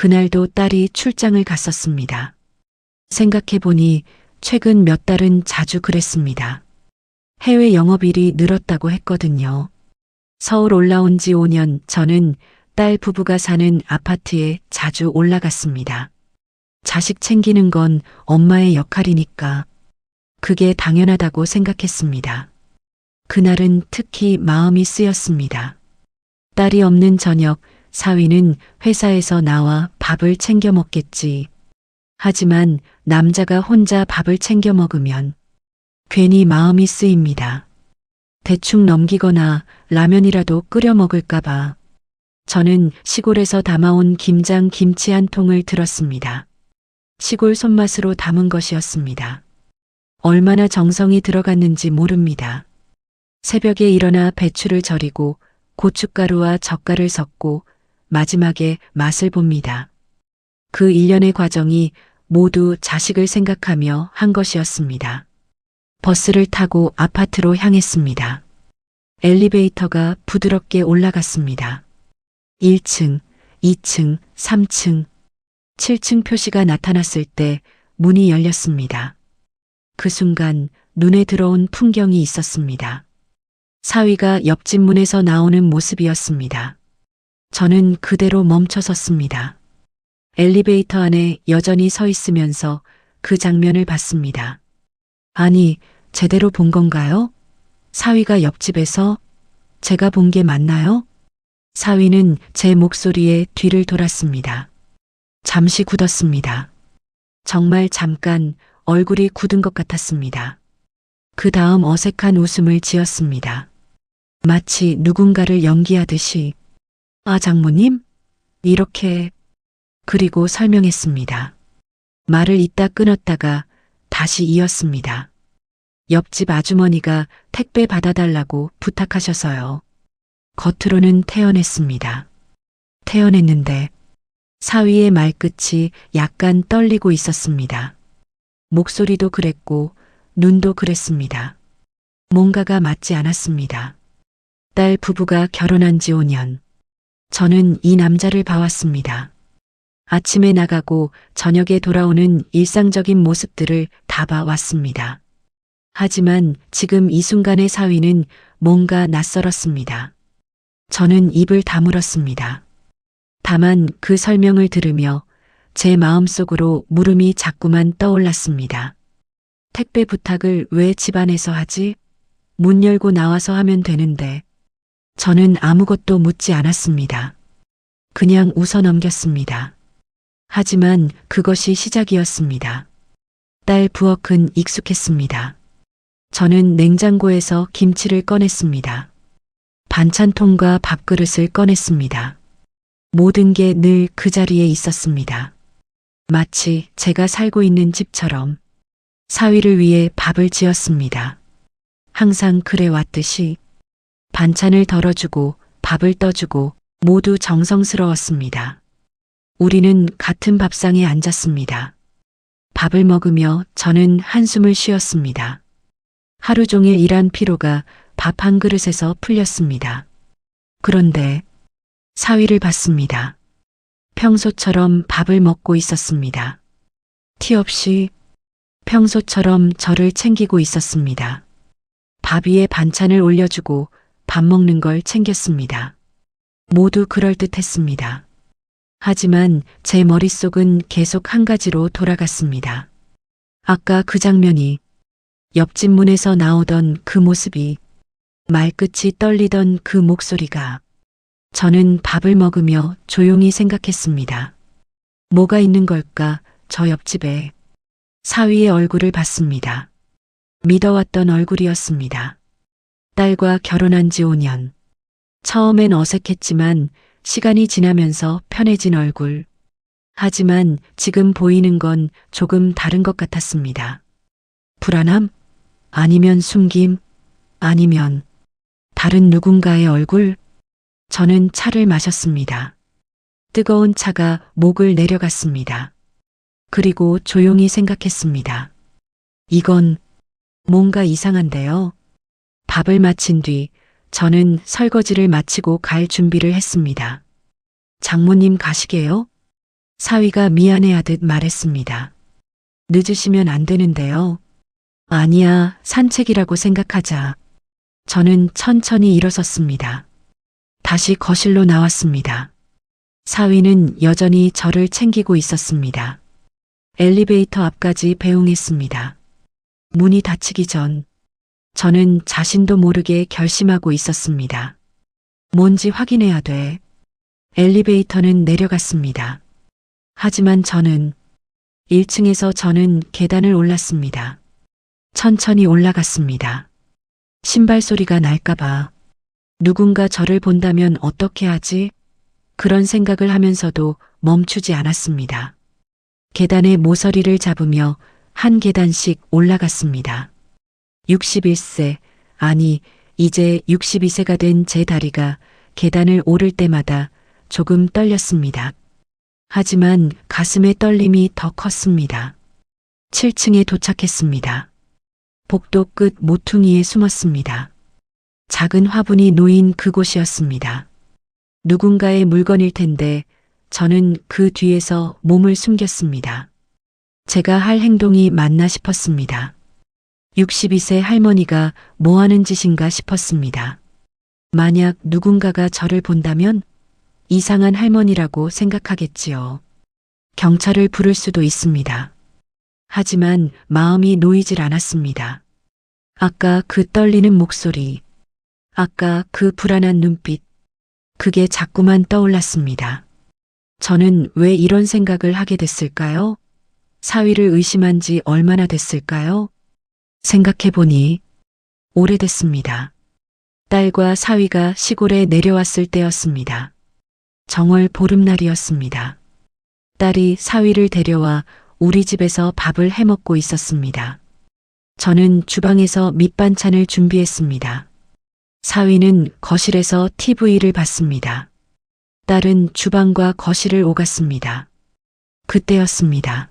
그날도 딸이 출장을 갔었습니다. 생각해보니 최근 몇 달은 자주 그랬습니다. 해외 영업일이 늘었다고 했거든요. 서울 올라온 지 5년 저는 딸 부부가 사는 아파트에 자주 올라갔습니다. 자식 챙기는 건 엄마의 역할이니까 그게 당연하다고 생각했습니다. 그날은 특히 마음이 쓰였습니다. 딸이 없는 저녁 사위는 회사에서 나와 밥을 챙겨 먹겠지. 하지만 남자가 혼자 밥을 챙겨 먹으면 괜히 마음이 쓰입니다. 대충 넘기거나 라면이라도 끓여 먹을까봐 저는 시골에서 담아온 김장 김치 한 통을 들었습니다. 시골 손맛으로 담은 것이었습니다. 얼마나 정성이 들어갔는지 모릅니다. 새벽에 일어나 배추를 절이고 고춧가루와 젓갈을 섞고 마지막에 맛을 봅니다. 그 일련의 과정이 모두 자식을 생각하며 한 것이었습니다. 버스를 타고 아파트로 향했습니다. 엘리베이터가 부드럽게 올라갔습니다. 1층, 2층, 3층, 7층 표시가 나타났을 때 문이 열렸습니다. 그 순간 눈에 들어온 풍경이 있었습니다. 사위가 옆집 문에서 나오는 모습이었습니다. 저는 그대로 멈춰섰습니다. 엘리베이터 안에 여전히 서 있으면서 그 장면을 봤습니다. 아니, 제대로 본 건가요? 사위가 옆집에서 제가 본 게 맞나요? 사위는 제 목소리에 뒤를 돌았습니다. 잠시 굳었습니다. 정말 잠깐 얼굴이 굳은 것 같았습니다. 그 다음 어색한 웃음을 지었습니다. 마치 누군가를 연기하듯이 아, 장모님? 이렇게 그리고 설명했습니다. 말을 잇다 끊었다가 다시 이었습니다. 옆집 아주머니가 택배 받아달라고 부탁하셔서요. 겉으로는 태연했습니다. 태연했는데 사위의 말끝이 약간 떨리고 있었습니다. 목소리도 그랬고 눈도 그랬습니다. 뭔가가 맞지 않았습니다. 딸 부부가 결혼한 지 5년. 저는 이 남자를 봐왔습니다. 아침에 나가고 저녁에 돌아오는 일상적인 모습들을 다 봐왔습니다. 하지만 지금 이 순간의 사위는 뭔가 낯설었습니다. 저는 입을 다물었습니다. 다만 그 설명을 들으며 제 마음속으로 물음이 자꾸만 떠올랐습니다. 택배 부탁을 왜 집안에서 하지? 문 열고 나와서 하면 되는데. 저는 아무것도 묻지 않았습니다. 그냥 웃어 넘겼습니다. 하지만 그것이 시작이었습니다. 딸 부엌은 익숙했습니다. 저는 냉장고에서 김치를 꺼냈습니다. 반찬통과 밥그릇을 꺼냈습니다. 모든 게 늘 그 자리에 있었습니다. 마치 제가 살고 있는 집처럼 사위를 위해 밥을 지었습니다. 항상 그래왔듯이 반찬을 덜어주고 밥을 떠주고 모두 정성스러웠습니다. 우리는 같은 밥상에 앉았습니다. 밥을 먹으며 저는 한숨을 쉬었습니다. 하루 종일 일한 피로가 밥 한 그릇에서 풀렸습니다. 그런데 사위를 봤습니다. 평소처럼 밥을 먹고 있었습니다. 티 없이 평소처럼 저를 챙기고 있었습니다. 밥 위에 반찬을 올려주고 밥 먹는 걸 챙겼습니다. 모두 그럴듯했습니다. 하지만 제 머릿속은 계속 한 가지로 돌아갔습니다. 아까 그 장면이, 옆집 문에서 나오던 그 모습이, 말끝이 떨리던 그 목소리가. 저는 밥을 먹으며 조용히 생각했습니다. 뭐가 있는 걸까, 저 옆집에. 사위의 얼굴을 봤습니다. 믿어왔던 얼굴이었습니다. 딸과 결혼한 지 5년. 처음엔 어색했지만 시간이 지나면서 편해진 얼굴. 하지만 지금 보이는 건 조금 다른 것 같았습니다. 불안함? 아니면 숨김? 아니면 다른 누군가의 얼굴? 저는 차를 마셨습니다. 뜨거운 차가 목을 내려갔습니다. 그리고 조용히 생각했습니다. 이건 뭔가 이상한데요. 밥을 마친 뒤 저는 설거지를 마치고 갈 준비를 했습니다. 장모님 가시게요? 사위가 미안해하듯 말했습니다. 늦으시면 안 되는데요. 아니야, 산책이라고 생각하자. 저는 천천히 일어섰습니다. 다시 거실로 나왔습니다. 사위는 여전히 저를 챙기고 있었습니다. 엘리베이터 앞까지 배웅했습니다. 문이 닫히기 전 저는 자신도 모르게 결심하고 있었습니다. 뭔지 확인해야 돼. 엘리베이터는 내려갔습니다. 하지만 저는 1층에서 저는 계단을 올랐습니다. 천천히 올라갔습니다. 신발 소리가 날까봐 누군가 저를 본다면 어떻게 하지? 그런 생각을 하면서도 멈추지 않았습니다. 계단의 모서리를 잡으며 한 계단씩 올라갔습니다. 61세, 아니, 이제 62세가 된 제 다리가 계단을 오를 때마다 조금 떨렸습니다. 하지만 가슴의 떨림이 더 컸습니다. 7층에 도착했습니다. 복도 끝 모퉁이에 숨었습니다. 작은 화분이 놓인 그곳이었습니다. 누군가의 물건일 텐데 저는 그 뒤에서 몸을 숨겼습니다. 제가 할 행동이 맞나 싶었습니다. 62세 할머니가 뭐 하는 짓인가 싶었습니다. 만약 누군가가 저를 본다면 이상한 할머니라고 생각하겠지요. 경찰을 부를 수도 있습니다. 하지만 마음이 놓이질 않았습니다. 아까 그 떨리는 목소리, 아까 그 불안한 눈빛, 그게 자꾸만 떠올랐습니다. 저는 왜 이런 생각을 하게 됐을까요? 사위를 의심한 지 얼마나 됐을까요? 생각해보니 오래됐습니다. 딸과 사위가 시골에 내려왔을 때였습니다. 정월 보름날이었습니다. 딸이 사위를 데려와 우리 집에서 밥을 해먹고 있었습니다. 저는 주방에서 밑반찬을 준비했습니다. 사위는 거실에서 TV를 봤습니다. 딸은 주방과 거실을 오갔습니다. 그때였습니다.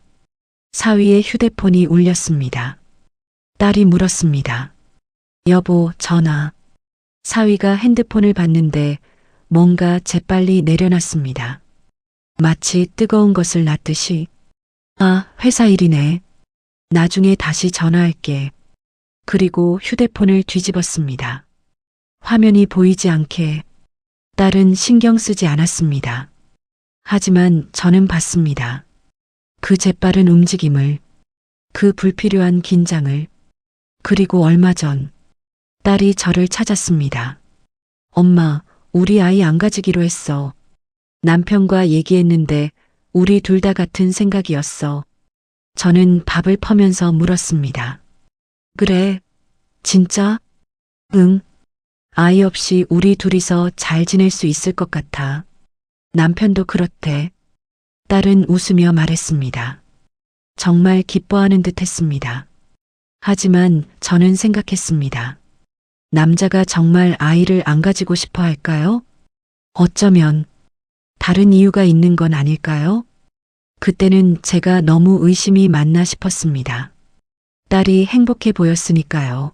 사위의 휴대폰이 울렸습니다. 딸이 물었습니다. 여보, 전화. 사위가 핸드폰을 봤는데 뭔가 재빨리 내려놨습니다. 마치 뜨거운 것을 놨듯이. 아, 회사 일이네. 나중에 다시 전화할게. 그리고 휴대폰을 뒤집었습니다. 화면이 보이지 않게. 딸은 신경 쓰지 않았습니다. 하지만 저는 봤습니다. 그 재빠른 움직임을, 그 불필요한 긴장을. 그리고 얼마 전 딸이 저를 찾았습니다. 엄마, 우리 아이 안 가지기로 했어. 남편과 얘기했는데 우리 둘 다 같은 생각이었어. 저는 밥을 퍼면서 물었습니다. 그래, 진짜? 응. 아이 없이 우리 둘이서 잘 지낼 수 있을 것 같아. 남편도 그렇대. 딸은 웃으며 말했습니다. 정말 기뻐하는 듯 했습니다. 하지만 저는 생각했습니다. 남자가 정말 아이를 안 가지고 싶어 할까요? 어쩌면 다른 이유가 있는 건 아닐까요? 그때는 제가 너무 의심이 많나 싶었습니다. 딸이 행복해 보였으니까요.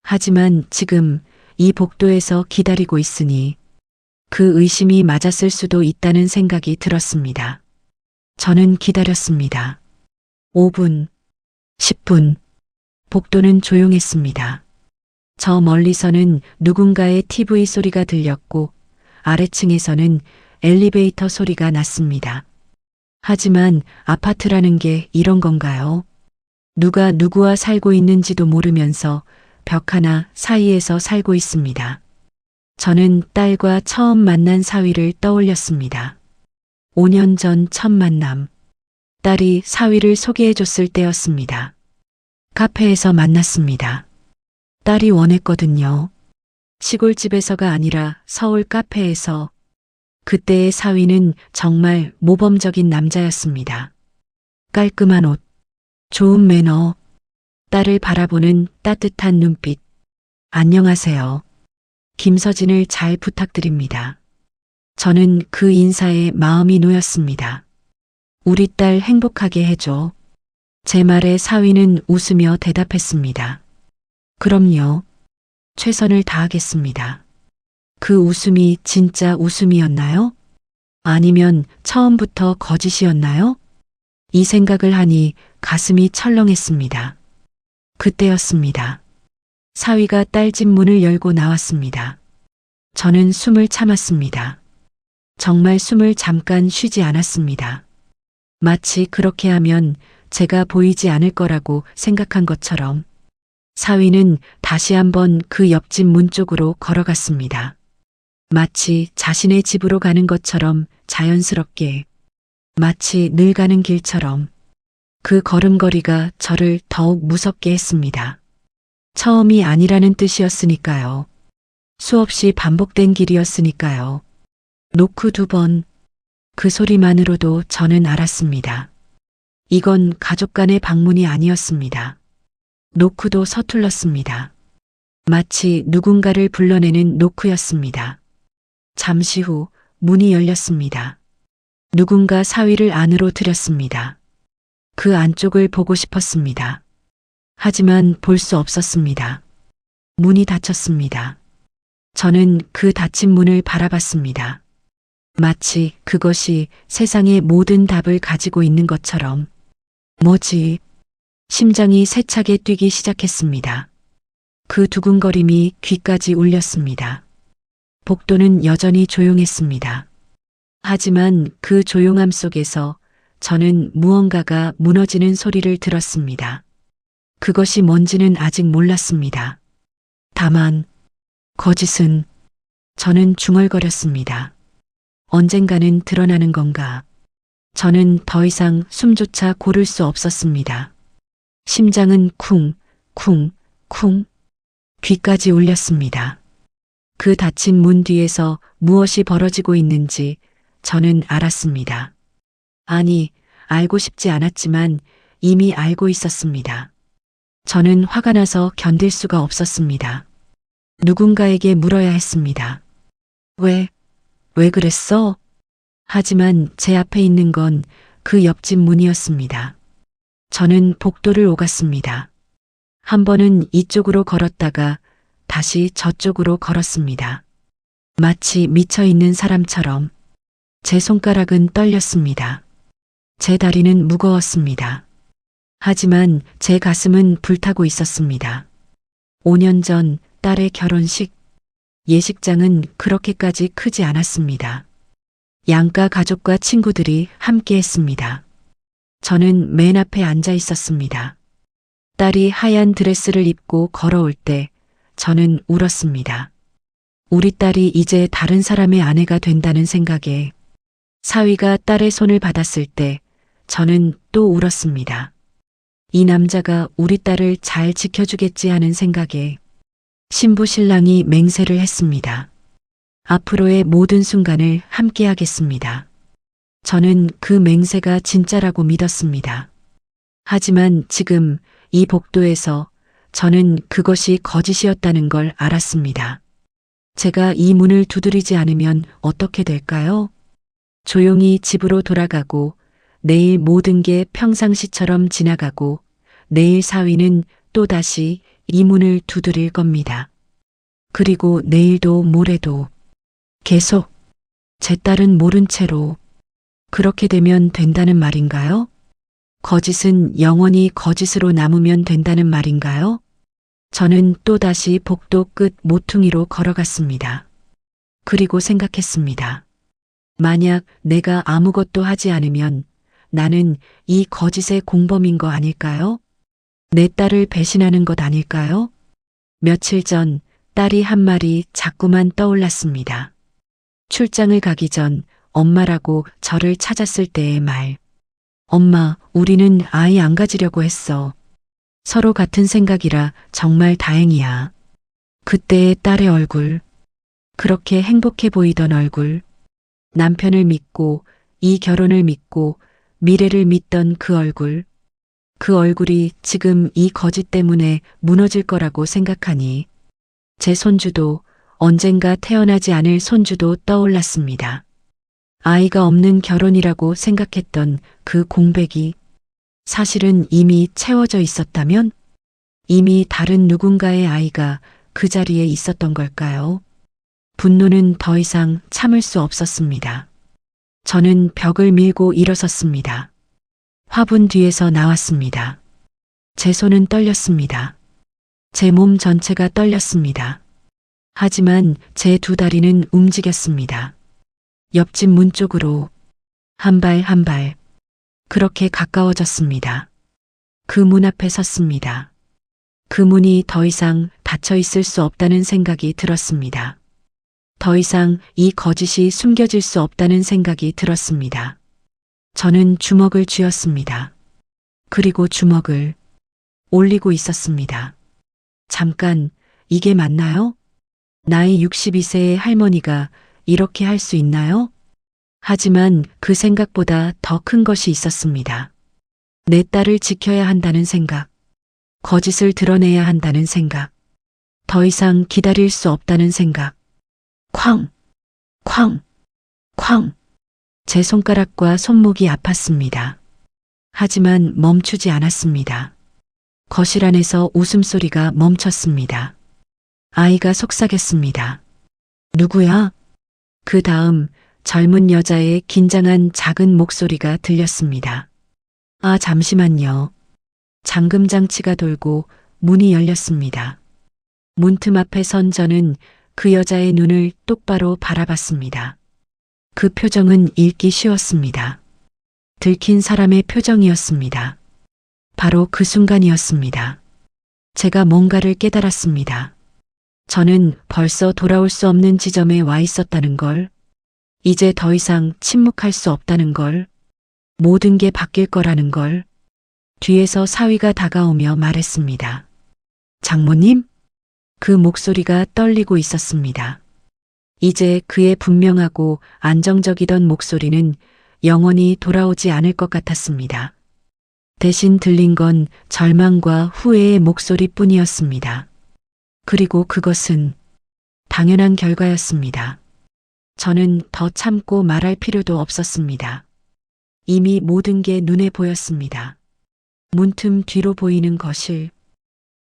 하지만 지금 이 복도에서 기다리고 있으니 그 의심이 맞았을 수도 있다는 생각이 들었습니다. 저는 기다렸습니다. 5분, 10분. 복도는 조용했습니다. 저 멀리서는 누군가의 TV 소리가 들렸고 아래층에서는 엘리베이터 소리가 났습니다. 하지만 아파트라는 게 이런 건가요? 누가 누구와 살고 있는지도 모르면서 벽 하나 사이에서 살고 있습니다. 저는 딸과 처음 만난 사위를 떠올렸습니다. 5년 전 첫 만남. 딸이 사위를 소개해줬을 때였습니다. 카페에서 만났습니다. 딸이 원했거든요. 시골집에서가 아니라 서울 카페에서. 그때의 사위는 정말 모범적인 남자였습니다. 깔끔한 옷, 좋은 매너, 딸을 바라보는 따뜻한 눈빛. 안녕하세요. 김서진을 잘 부탁드립니다. 저는 그 인사에 마음이 놓였습니다. 우리 딸 행복하게 해줘. 제 말에 사위는 웃으며 대답했습니다. 그럼요. 최선을 다하겠습니다. 그 웃음이 진짜 웃음이었나요? 아니면 처음부터 거짓이었나요? 이 생각을 하니 가슴이 철렁했습니다. 그때였습니다. 사위가 딸 집 문을 열고 나왔습니다. 저는 숨을 참았습니다. 정말 숨을 잠깐 쉬지 않았습니다. 마치 그렇게 하면 제가 보이지 않을 거라고 생각한 것처럼 사위는 다시 한번 그 옆집 문 쪽으로 걸어갔습니다. 마치 자신의 집으로 가는 것처럼 자연스럽게, 마치 늘 가는 길처럼 그 걸음걸이가 저를 더욱 무섭게 했습니다. 처음이 아니라는 뜻이었으니까요. 수없이 반복된 길이었으니까요. 노크 2번. 그 소리만으로도 저는 알았습니다. 이건 가족 간의 방문이 아니었습니다. 노크도 서툴렀습니다. 마치 누군가를 불러내는 노크였습니다. 잠시 후 문이 열렸습니다. 누군가 사위를 안으로 들였습니다. 그 안쪽을 보고 싶었습니다. 하지만 볼 수 없었습니다. 문이 닫혔습니다. 저는 그 닫힌 문을 바라봤습니다. 마치 그것이 세상의 모든 답을 가지고 있는 것처럼. 뭐지? 심장이 세차게 뛰기 시작했습니다. 그 두근거림이 귀까지 울렸습니다. 복도는 여전히 조용했습니다. 하지만 그 조용함 속에서 저는 무언가가 무너지는 소리를 들었습니다. 그것이 뭔지는 아직 몰랐습니다. 다만 거짓은, 저는 중얼거렸습니다. 언젠가는 드러나는 건가? 저는 더 이상 숨조차 고를 수 없었습니다. 심장은 쿵, 쿵, 쿵, 귀까지 울렸습니다. 그 닫힌 문 뒤에서 무엇이 벌어지고 있는지 저는 알았습니다. 아니, 알고 싶지 않았지만 이미 알고 있었습니다. 저는 화가 나서 견딜 수가 없었습니다. 누군가에게 물어야 했습니다. 왜 그랬어? 하지만 제 앞에 있는 건 그 옆집 문이었습니다. 저는 복도를 오갔습니다. 한 번은 이쪽으로 걸었다가 다시 저쪽으로 걸었습니다. 마치 미쳐있는 사람처럼 제 손가락은 떨렸습니다. 제 다리는 무거웠습니다. 하지만 제 가슴은 불타고 있었습니다. 5년 전 딸의 결혼식, 예식장은 그렇게까지 크지 않았습니다. 양가 가족과 친구들이 함께 했습니다. 저는 맨 앞에 앉아 있었습니다. 딸이 하얀 드레스를 입고 걸어올 때 저는 울었습니다. 우리 딸이 이제 다른 사람의 아내가 된다는 생각에, 사위가 딸의 손을 받았을 때 저는 또 울었습니다. 이 남자가 우리 딸을 잘 지켜주겠지 하는 생각에 신부 신랑이 맹세를 했습니다. 앞으로의 모든 순간을 함께 하겠습니다. 저는 그 맹세가 진짜라고 믿었습니다. 하지만 지금 이 복도에서 저는 그것이 거짓이었다는 걸 알았습니다. 제가 이 문을 두드리지 않으면 어떻게 될까요? 조용히 집으로 돌아가고 내일 모든 게 평상시처럼 지나가고 내일 사위는 또다시 이 문을 두드릴 겁니다. 그리고 내일도 모레도 계속 제 딸은 모른 채로 그렇게 되면 된다는 말인가요? 거짓은 영원히 거짓으로 남으면 된다는 말인가요? 저는 또다시 복도 끝 모퉁이로 걸어갔습니다. 그리고 생각했습니다. 만약 내가 아무것도 하지 않으면 나는 이 거짓의 공범인 거 아닐까요? 내 딸을 배신하는 것 아닐까요? 며칠 전 딸이 한 말이 자꾸만 떠올랐습니다. 출장을 가기 전 엄마라고 저를 찾았을 때의 말. 엄마, 우리는 아이 안 가지려고 했어. 서로 같은 생각이라 정말 다행이야. 그때의 딸의 얼굴. 그렇게 행복해 보이던 얼굴. 남편을 믿고 이 결혼을 믿고 미래를 믿던 그 얼굴. 그 얼굴이 지금 이 거짓 때문에 무너질 거라고 생각하니 제 손주도, 언젠가 태어나지 않을 손주도 떠올랐습니다. 아이가 없는 결혼이라고 생각했던 그 공백이 사실은 이미 채워져 있었다면? 이미 다른 누군가의 아이가 그 자리에 있었던 걸까요? 분노는 더 이상 참을 수 없었습니다. 저는 벽을 밀고 일어섰습니다. 화분 뒤에서 나왔습니다. 제 손은 떨렸습니다. 제 몸 전체가 떨렸습니다. 하지만 제 두 다리는 움직였습니다. 옆집 문 쪽으로 한 발 한 발 그렇게 가까워졌습니다. 그 문 앞에 섰습니다. 그 문이 더 이상 닫혀 있을 수 없다는 생각이 들었습니다. 더 이상 이 거짓이 숨겨질 수 없다는 생각이 들었습니다. 저는 주먹을 쥐었습니다. 그리고 주먹을 올리고 있었습니다. 잠깐, 이게 맞나요? 나이 62세의 할머니가 이렇게 할 수 있나요? 하지만 그 생각보다 더 큰 것이 있었습니다. 내 딸을 지켜야 한다는 생각, 거짓을 드러내야 한다는 생각, 더 이상 기다릴 수 없다는 생각. 쾅, 쾅, 쾅. 제 손가락과 손목이 아팠습니다. 하지만 멈추지 않았습니다. 거실 안에서 웃음소리가 멈췄습니다. 아이가 속삭였습니다. 누구야? 그 다음 젊은 여자의 긴장한 작은 목소리가 들렸습니다. 아, 잠시만요. 잠금 장치가 돌고 문이 열렸습니다. 문틈 앞에 선 저는 그 여자의 눈을 똑바로 바라봤습니다. 그 표정은 읽기 쉬웠습니다. 들킨 사람의 표정이었습니다. 바로 그 순간이었습니다. 제가 뭔가를 깨달았습니다. 저는 벌써 돌아올 수 없는 지점에 와 있었다는 걸, 이제 더 이상 침묵할 수 없다는 걸, 모든 게 바뀔 거라는 걸. 뒤에서 사위가 다가오며 말했습니다. 장모님? 그 목소리가 떨리고 있었습니다. 이제 그의 분명하고 안정적이던 목소리는 영원히 돌아오지 않을 것 같았습니다. 대신 들린 건 절망과 후회의 목소리뿐이었습니다. 그리고 그것은 당연한 결과였습니다. 저는 더 참고 말할 필요도 없었습니다. 이미 모든 게 눈에 보였습니다. 문틈 뒤로 보이는 거실,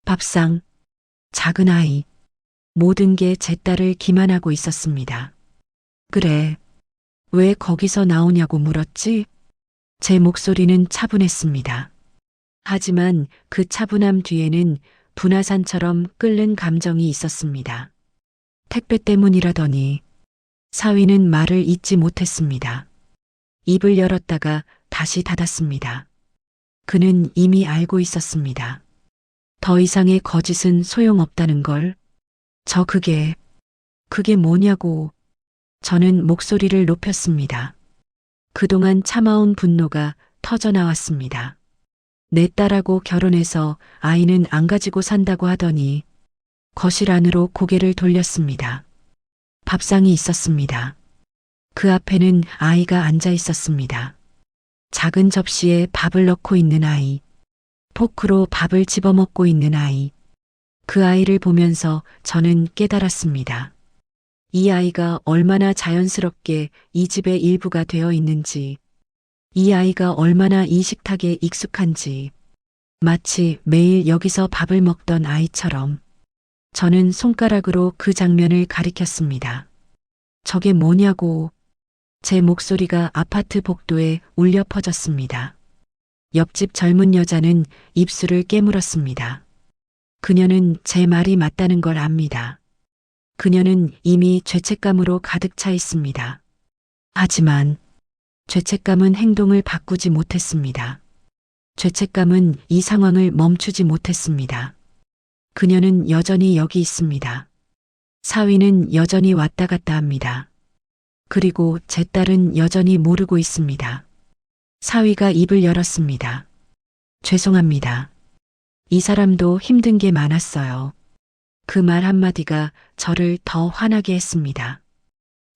밥상, 작은 아이, 모든 게 제 딸을 기만하고 있었습니다. 그래, 왜 거기서 나오냐고 물었지? 제 목소리는 차분했습니다. 하지만 그 차분함 뒤에는 분화산처럼 끓는 감정이 있었습니다. 택배 때문이라더니 사위는 말을 잇지 못했습니다. 입을 열었다가 다시 닫았습니다. 그는 이미 알고 있었습니다. 더 이상의 거짓은 소용없다는 걸. 그게 뭐냐고. 저는 목소리를 높였습니다. 그동안 참아온 분노가 터져나왔습니다. 내 딸하고 결혼해서 아이는 안 가지고 산다고 하더니 거실 안으로 고개를 돌렸습니다. 밥상이 있었습니다. 그 앞에는 아이가 앉아 있었습니다. 작은 접시에 밥을 넣고 있는 아이, 포크로 밥을 집어먹고 있는 아이. 그 아이를 보면서 저는 깨달았습니다. 이 아이가 얼마나 자연스럽게 이 집의 일부가 되어 있는지, 이 아이가 얼마나 이 식탁에 익숙한지, 마치 매일 여기서 밥을 먹던 아이처럼. 저는 손가락으로 그 장면을 가리켰습니다. 저게 뭐냐고. 제 목소리가 아파트 복도에 울려 퍼졌습니다. 옆집 젊은 여자는 입술을 깨물었습니다. 그녀는 제 말이 맞다는 걸 압니다. 그녀는 이미 죄책감으로 가득 차 있습니다. 하지만 죄책감은 행동을 바꾸지 못했습니다. 죄책감은 이 상황을 멈추지 못했습니다. 그녀는 여전히 여기 있습니다. 사위는 여전히 왔다 갔다 합니다. 그리고 제 딸은 여전히 모르고 있습니다. 사위가 입을 열었습니다. 죄송합니다. 이 사람도 힘든 게 많았어요. 그 말 한마디가 저를 더 화나게 했습니다.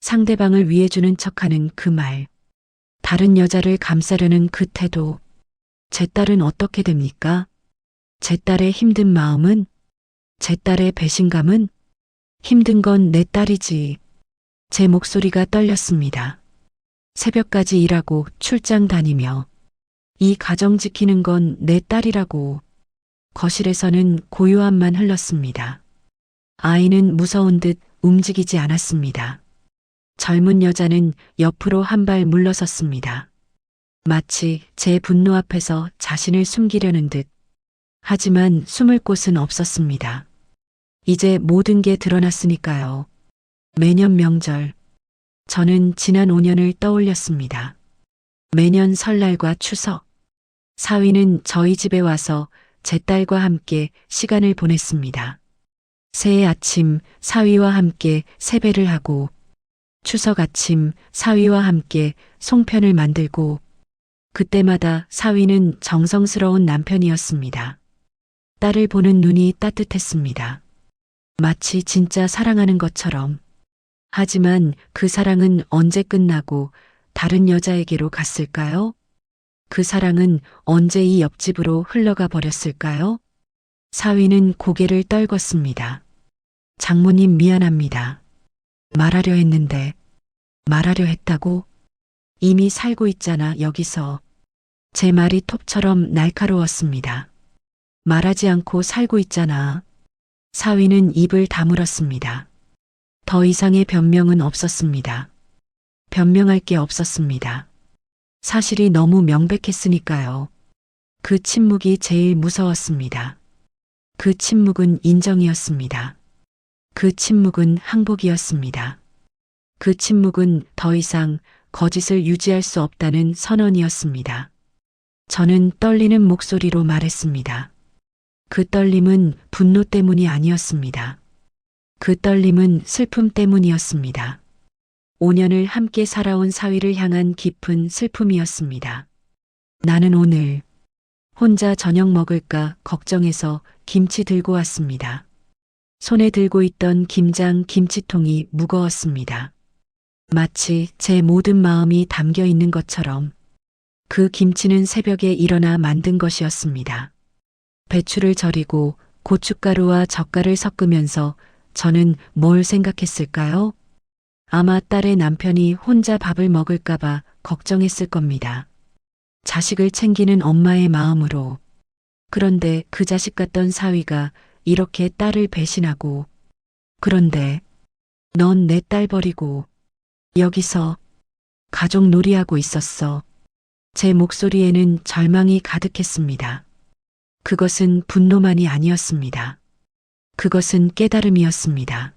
상대방을 위해주는 척하는 그 말, 다른 여자를 감싸려는 그 태도. 제 딸은 어떻게 됩니까? 제 딸의 힘든 마음은? 제 딸의 배신감은? 힘든 건 내 딸이지. 제 목소리가 떨렸습니다. 새벽까지 일하고 출장 다니며 이 가정 지키는 건 내 딸이라고. 거실에서는 고요함만 흘렀습니다. 아이는 무서운 듯 움직이지 않았습니다. 젊은 여자는 옆으로 한 발 물러섰습니다. 마치 제 분노 앞에서 자신을 숨기려는 듯. 하지만 숨을 곳은 없었습니다. 이제 모든 게 드러났으니까요. 매년 명절, 저는 지난 5년을 떠올렸습니다. 매년 설날과 추석, 사위는 저희 집에 와서 제 딸과 함께 시간을 보냈습니다. 새해 아침 사위와 함께 세배를 하고, 추석 아침 사위와 함께 송편을 만들고, 그때마다 사위는 정성스러운 남편이었습니다. 딸을 보는 눈이 따뜻했습니다. 마치 진짜 사랑하는 것처럼. 하지만 그 사랑은 언제 끝나고 다른 여자에게로 갔을까요? 그 사랑은 언제 이 옆집으로 흘러가 버렸을까요? 사위는 고개를 떨궜습니다. 장모님 미안합니다. 말하려 했는데, 말하려 했다고? 이미 살고 있잖아, 여기서. 제 말이 톱처럼 날카로웠습니다. 말하지 않고 살고 있잖아. 사위는 입을 다물었습니다. 더 이상의 변명은 없었습니다. 변명할 게 없었습니다. 사실이 너무 명백했으니까요. 그 침묵이 제일 무서웠습니다. 그 침묵은 인정이었습니다. 그 침묵은 항복이었습니다. 그 침묵은 더 이상 거짓을 유지할 수 없다는 선언이었습니다. 저는 떨리는 목소리로 말했습니다. 그 떨림은 분노 때문이 아니었습니다. 그 떨림은 슬픔 때문이었습니다. 5년을 함께 살아온 사위를 향한 깊은 슬픔이었습니다. 나는 오늘 혼자 저녁 먹을까 걱정해서 김치 들고 왔습니다. 손에 들고 있던 김장 김치통이 무거웠습니다. 마치 제 모든 마음이 담겨 있는 것처럼. 그 김치는 새벽에 일어나 만든 것이었습니다. 배추를 절이고 고춧가루와 젓갈을 섞으면서 저는 뭘 생각했을까요? 아마 딸의 남편이 혼자 밥을 먹을까봐 걱정했을 겁니다. 자식을 챙기는 엄마의 마음으로. 그런데 그 자식 같던 사위가 이렇게 딸을 배신하고, 그런데 넌 내 딸 버리고 여기서 가족 놀이하고 있었어. 제 목소리에는 절망이 가득했습니다. 그것은 분노만이 아니었습니다. 그것은 깨달음이었습니다.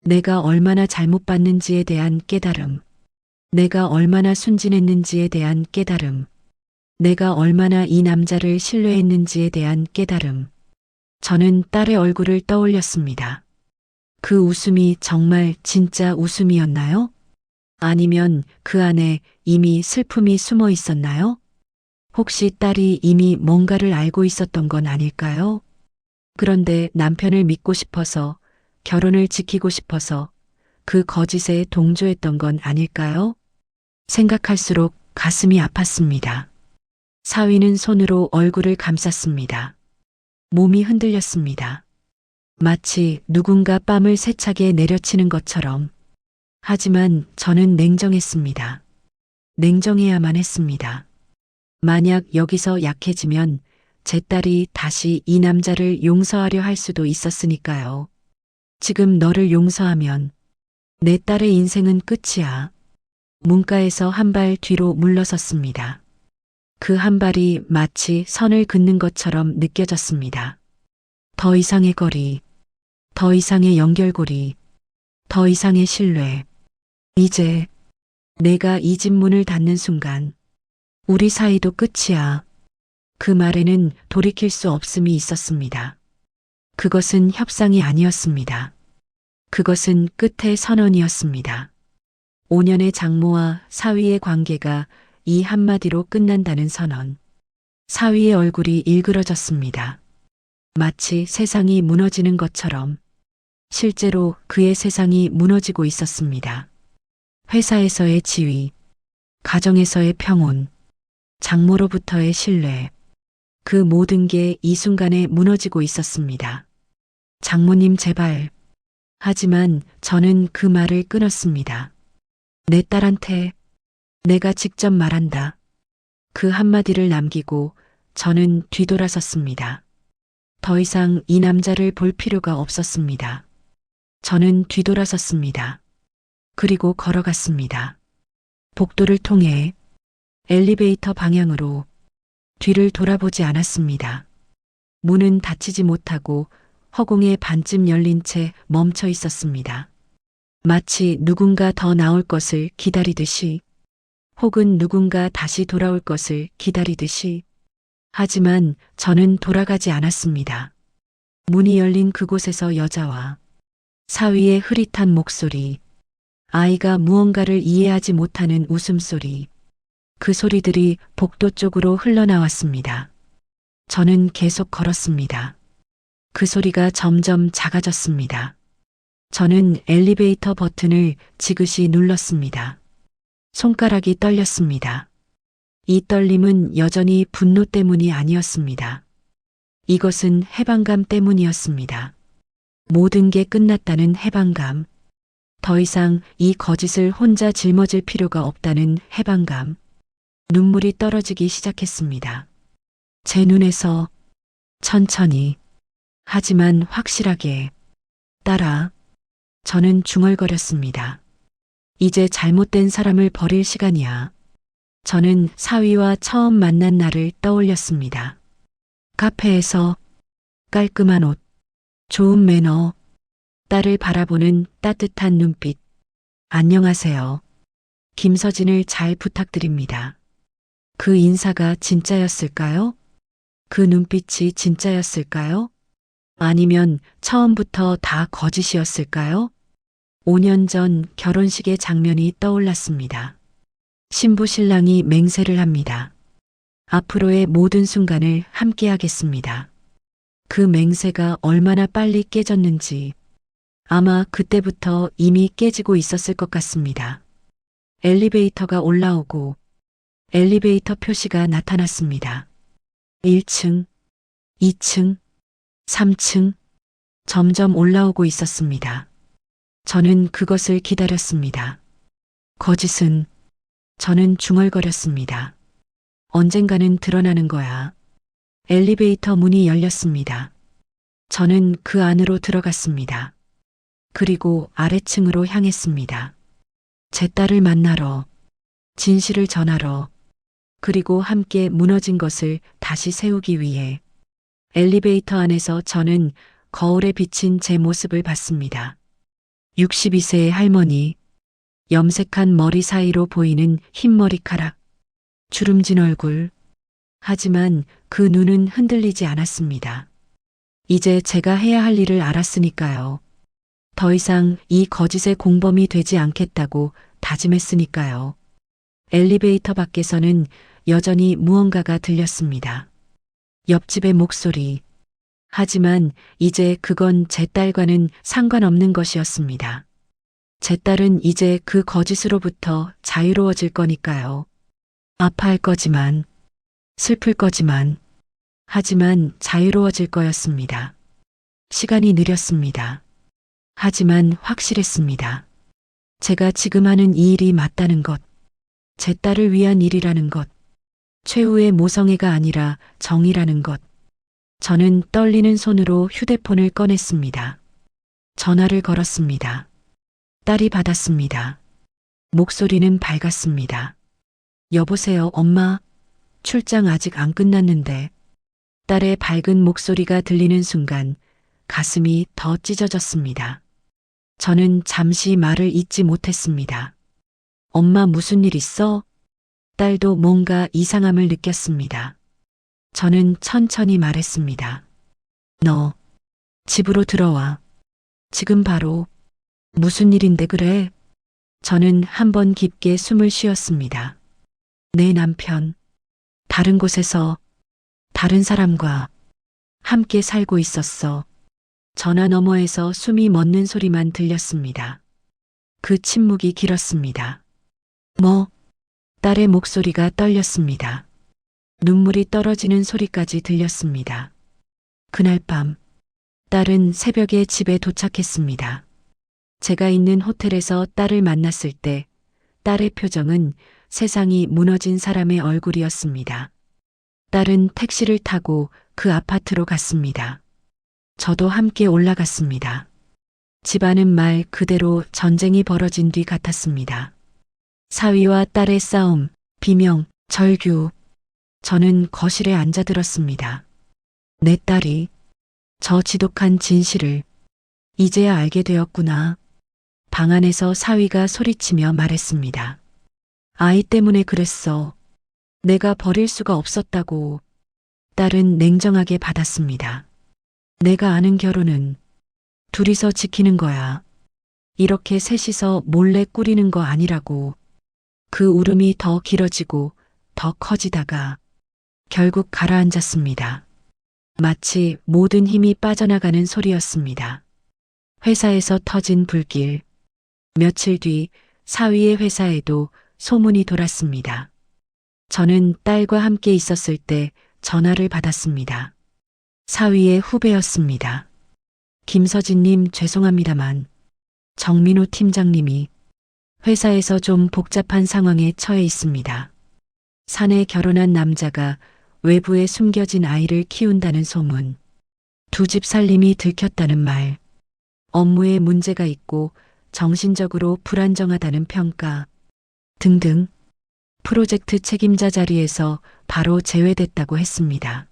내가 얼마나 잘못받는지에 대한 깨달음. 내가 얼마나 순진했는지에 대한 깨달음. 내가 얼마나 이 남자를 신뢰했는지에 대한 깨달음. 저는 딸의 얼굴을 떠올렸습니다. 그 웃음이 정말 진짜 웃음이었나요? 아니면 그 안에 이미 슬픔이 숨어 있었나요? 혹시 딸이 이미 뭔가를 알고 있었던 건 아닐까요? 그런데 남편을 믿고 싶어서, 결혼을 지키고 싶어서 그 거짓에 동조했던 건 아닐까요? 생각할수록 가슴이 아팠습니다. 사위는 손으로 얼굴을 감쌌습니다. 몸이 흔들렸습니다. 마치 누군가 뺨을 세차게 내려치는 것처럼. 하지만 저는 냉정했습니다. 냉정해야만 했습니다. 만약 여기서 약해지면 제 딸이 다시 이 남자를 용서하려 할 수도 있었으니까요. 지금 너를 용서하면 내 딸의 인생은 끝이야. 문가에서 한 발 뒤로 물러섰습니다. 그 한 발이 마치 선을 긋는 것처럼 느껴졌습니다. 더 이상의 거리, 더 이상의 연결고리, 더 이상의 신뢰. 이제 내가 이 집 문을 닫는 순간 우리 사이도 끝이야. 그 말에는 돌이킬 수 없음이 있었습니다. 그것은 협상이 아니었습니다. 그것은 끝의 선언이었습니다. 5년의 장모와 사위의 관계가 이 한마디로 끝난다는 선언. 사위의 얼굴이 일그러졌습니다. 마치 세상이 무너지는 것처럼. 실제로 그의 세상이 무너지고 있었습니다. 회사에서의 지위, 가정에서의 평온, 장모로부터의 신뢰, 그 모든 게 이 순간에 무너지고 있었습니다. 장모님 제발. 하지만 저는 그 말을 끊었습니다. 내 딸한테 내가 직접 말한다. 그 한마디를 남기고 저는 뒤돌아섰습니다. 더 이상 이 남자를 볼 필요가 없었습니다. 저는 뒤돌아섰습니다. 그리고 걸어갔습니다. 복도를 통해 엘리베이터 방향으로. 뒤를 돌아보지 않았습니다. 문은 닫히지 못하고 허공에 반쯤 열린 채 멈춰 있었습니다. 마치 누군가 더 나올 것을 기다리듯이, 혹은 누군가 다시 돌아올 것을 기다리듯이. 하지만 저는 돌아가지 않았습니다. 문이 열린 그곳에서 여자와 사위의 흐릿한 목소리, 아이가 무언가를 이해하지 못하는 웃음소리, 그 소리들이 복도 쪽으로 흘러나왔습니다. 저는 계속 걸었습니다. 그 소리가 점점 작아졌습니다. 저는 엘리베이터 버튼을 지그시 눌렀습니다. 손가락이 떨렸습니다. 이 떨림은 여전히 분노 때문이 아니었습니다. 이것은 해방감 때문이었습니다. 모든 게 끝났다는 해방감. 더 이상 이 거짓을 혼자 짊어질 필요가 없다는 해방감. 눈물이 떨어지기 시작했습니다. 제 눈에서 천천히, 하지만 확실하게, 딸아. 저는 중얼거렸습니다. 이제 잘못된 사람을 버릴 시간이야. 저는 사위와 처음 만난 날을 떠올렸습니다. 카페에서 깔끔한 옷, 좋은 매너, 딸을 바라보는 따뜻한 눈빛. 안녕하세요. 김서진을 잘 부탁드립니다. 그 인사가 진짜였을까요? 그 눈빛이 진짜였을까요? 아니면 처음부터 다 거짓이었을까요? 5년 전 결혼식의 장면이 떠올랐습니다. 신부 신랑이 맹세를 합니다. 앞으로의 모든 순간을 함께 하겠습니다. 그 맹세가 얼마나 빨리 깨졌는지 아마 그때부터 이미 깨지고 있었을 것 같습니다. 엘리베이터가 올라오고 엘리베이터 표시가 나타났습니다. 1층, 2층, 3층, 점점 올라오고 있었습니다. 저는 그것을 기다렸습니다. 거짓은, 저는 중얼거렸습니다. 언젠가는 드러나는 거야. 엘리베이터 문이 열렸습니다. 저는 그 안으로 들어갔습니다. 그리고 아래층으로 향했습니다. 제 딸을 만나러, 진실을 전하러, 그리고 함께 무너진 것을 다시 세우기 위해. 엘리베이터 안에서 저는 거울에 비친 제 모습을 봤습니다. 62세의 할머니, 염색한 머리 사이로 보이는 흰 머리카락, 주름진 얼굴. 하지만 그 눈은 흔들리지 않았습니다. 이제 제가 해야 할 일을 알았으니까요. 더 이상 이 거짓의 공범이 되지 않겠다고 다짐했으니까요. 엘리베이터 밖에서는 여전히 무언가가 들렸습니다. 옆집의 목소리. 하지만 이제 그건 제 딸과는 상관없는 것이었습니다. 제 딸은 이제 그 거짓으로부터 자유로워질 거니까요. 아파할 거지만, 슬플 거지만, 하지만 자유로워질 거였습니다. 시간이 느렸습니다. 하지만 확실했습니다. 제가 지금 하는 이 일이 맞다는 것, 제 딸을 위한 일이라는 것, 최후의 모성애가 아니라 정의라는 것. 저는 떨리는 손으로 휴대폰을 꺼냈습니다. 전화를 걸었습니다. 딸이 받았습니다. 목소리는 밝았습니다. 여보세요, 엄마. 출장 아직 안 끝났는데. 딸의 밝은 목소리가 들리는 순간 가슴이 더 찢어졌습니다. 저는 잠시 말을 잇지 못했습니다. 엄마 무슨 일 있어? 딸도 뭔가 이상함을 느꼈습니다. 저는 천천히 말했습니다. 너 집으로 들어와. 지금 바로. 무슨 일인데 그래? 저는 한번 깊게 숨을 쉬었습니다. 내 남편, 다른 곳에서, 다른 사람과 함께 살고 있었어. 전화 너머에서 숨이 멎는 소리만 들렸습니다. 그 침묵이 길었습니다. 뭐? 딸의 목소리가 떨렸습니다. 눈물이 떨어지는 소리까지 들렸습니다. 그날 밤, 딸은 새벽에 집에 도착했습니다. 제가 있는 호텔에서 딸을 만났을 때 딸의 표정은 세상이 무너진 사람의 얼굴이었습니다. 딸은 택시를 타고 그 아파트로 갔습니다. 저도 함께 올라갔습니다. 집안은 말 그대로 전쟁이 벌어진 뒤 같았습니다. 사위와 딸의 싸움, 비명, 절규. 저는 거실에 앉아들었습니다. 내 딸이 저 지독한 진실을 이제야 알게 되었구나. 방 안에서 사위가 소리치며 말했습니다. 아이 때문에 그랬어. 내가 버릴 수가 없었다고. 딸은 냉정하게 받았습니다. 내가 아는 결혼은 둘이서 지키는 거야. 이렇게 셋이서 몰래 꾸리는 거 아니라고. 그 울음이 더 길어지고 더 커지다가 결국 가라앉았습니다. 마치 모든 힘이 빠져나가는 소리였습니다. 회사에서 터진 불길. 며칠 뒤 사위의 회사에도 소문이 돌았습니다. 저는 딸과 함께 있었을 때 전화를 받았습니다. 사위의 후배였습니다. 김서진님 죄송합니다만 정민호 팀장님이 회사에서 좀 복잡한 상황에 처해 있습니다. 사내 결혼한 남자가 외부에 숨겨진 아이를 키운다는 소문, 두 집 살림이 들켰다는 말, 업무에 문제가 있고 정신적으로 불안정하다는 평가 등등 프로젝트 책임자 자리에서 바로 제외됐다고 했습니다.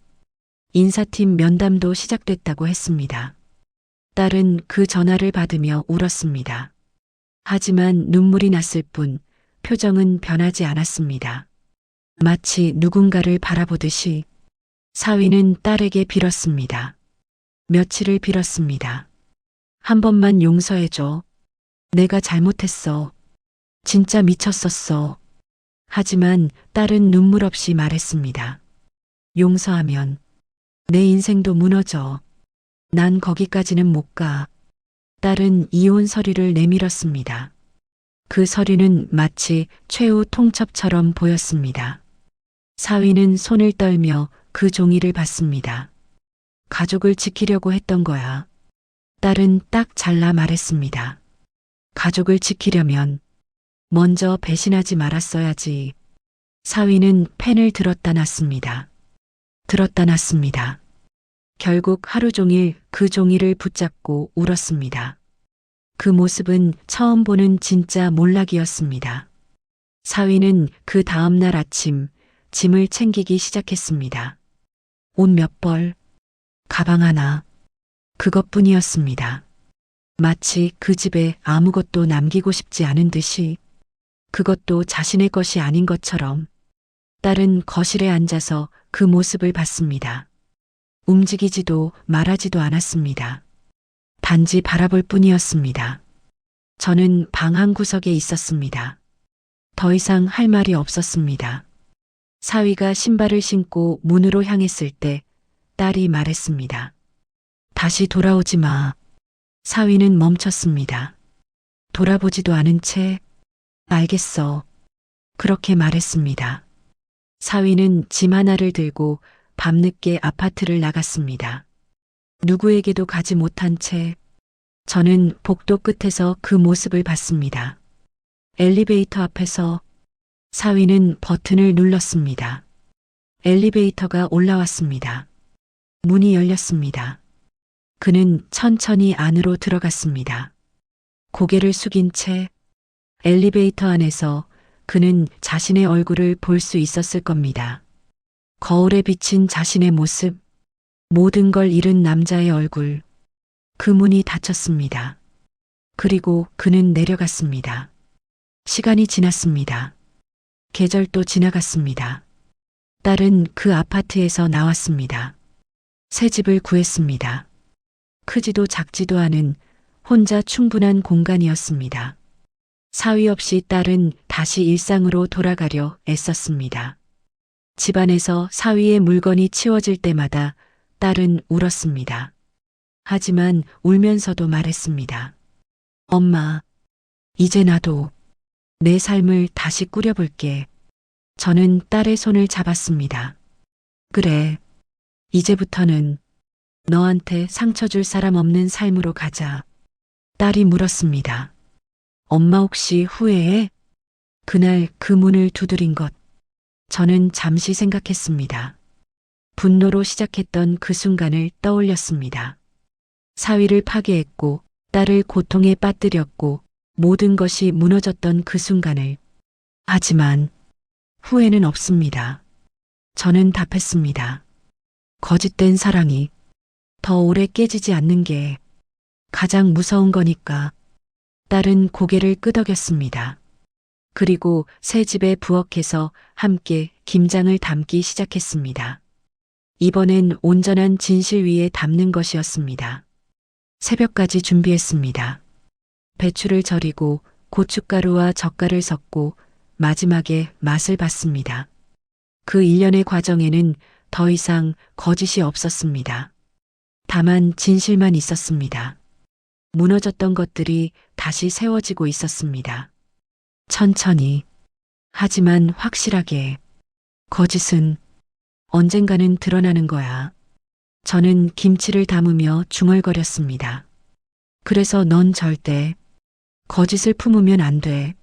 인사팀 면담도 시작됐다고 했습니다. 딸은 그 전화를 받으며 울었습니다. 하지만 눈물이 났을 뿐 표정은 변하지 않았습니다. 마치 누군가를 바라보듯이 사위는 딸에게 빌었습니다. 며칠을 빌었습니다. 한 번만 용서해줘. 내가 잘못했어. 진짜 미쳤었어. 하지만 딸은 눈물 없이 말했습니다. 용서하면 내 인생도 무너져. 난 거기까지는 못 가. 딸은 이혼 서류를 내밀었습니다. 그 서류는 마치 최후 통첩처럼 보였습니다. 사위는 손을 떨며 그 종이를 봤습니다. 가족을 지키려고 했던 거야. 딸은 딱 잘라 말했습니다. 가족을 지키려면 먼저 배신하지 말았어야지. 사위는 펜을 들었다 놨습니다. 들었다 놨습니다. 결국 하루 종일 그 종이를 붙잡고 울었습니다. 그 모습은 처음 보는 진짜 몰락이었습니다. 사위는 그 다음 날 아침 짐을 챙기기 시작했습니다. 옷 몇 벌, 가방 하나, 그것뿐이었습니다. 마치 그 집에 아무것도 남기고 싶지 않은 듯이, 그것도 자신의 것이 아닌 것처럼. 딸은 거실에 앉아서 그 모습을 봤습니다. 움직이지도 말하지도 않았습니다. 단지 바라볼 뿐이었습니다. 저는 방 한 구석에 있었습니다. 더 이상 할 말이 없었습니다. 사위가 신발을 신고 문으로 향했을 때 딸이 말했습니다. 다시 돌아오지 마. 사위는 멈췄습니다. 돌아보지도 않은 채 알겠어. 그렇게 말했습니다. 사위는 짐 하나를 들고 밤늦게 아파트를 나갔습니다. 누구에게도 가지 못한 채 저는 복도 끝에서 그 모습을 봤습니다. 엘리베이터 앞에서 사위는 버튼을 눌렀습니다. 엘리베이터가 올라왔습니다. 문이 열렸습니다. 그는 천천히 안으로 들어갔습니다. 고개를 숙인 채 엘리베이터 안에서 그는 자신의 얼굴을 볼 수 있었을 겁니다. 거울에 비친 자신의 모습, 모든 걸 잃은 남자의 얼굴. 그 문이 닫혔습니다. 그리고 그는 내려갔습니다. 시간이 지났습니다. 계절도 지나갔습니다. 딸은 그 아파트에서 나왔습니다. 새 집을 구했습니다. 크지도 작지도 않은 혼자 충분한 공간이었습니다. 사위 없이 딸은 다시 일상으로 돌아가려 애썼습니다. 집안에서 사위의 물건이 치워질 때마다 딸은 울었습니다. 하지만 울면서도 말했습니다. 엄마, 이제 나도 내 삶을 다시 꾸려볼게. 저는 딸의 손을 잡았습니다. 그래, 이제부터는 너한테 상처 줄 사람 없는 삶으로 가자. 딸이 물었습니다. 엄마 혹시 후회해? 그날 그 문을 두드린 것. 저는 잠시 생각했습니다. 분노로 시작했던 그 순간을 떠올렸습니다. 사위를 파괴했고 딸을 고통에 빠뜨렸고 모든 것이 무너졌던 그 순간을. 하지만 후회는 없습니다. 저는 답했습니다. 거짓된 사랑이 더 오래 깨지지 않는 게 가장 무서운 거니까. 딸은 고개를 끄덕였습니다. 그리고 새 집에 부엌에서 함께 김장을 담기 시작했습니다. 이번엔 온전한 진실 위에 담는 것이었습니다. 새벽까지 준비했습니다. 배추를 절이고 고춧가루와 젓갈을 섞고 마지막에 맛을 봤습니다. 그 일련의 과정에는 더 이상 거짓이 없었습니다. 다만 진실만 있었습니다. 무너졌던 것들이 다시 세워지고 있었습니다. 천천히, 하지만 확실하게. 거짓은 언젠가는 드러나는 거야. 저는 김치를 담으며 중얼거렸습니다. 그래서 넌 절대 거짓을 품으면 안 돼.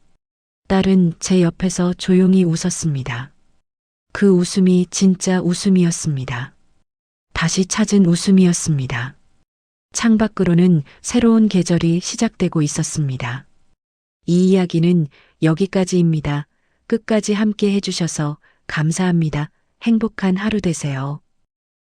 딸은 제 옆에서 조용히 웃었습니다. 그 웃음이 진짜 웃음이었습니다. 다시 찾은 웃음이었습니다. 창밖으로는 새로운 계절이 시작되고 있었습니다. 이 이야기는 여기까지입니다. 끝까지 함께 해주셔서 감사합니다. 행복한 하루 되세요.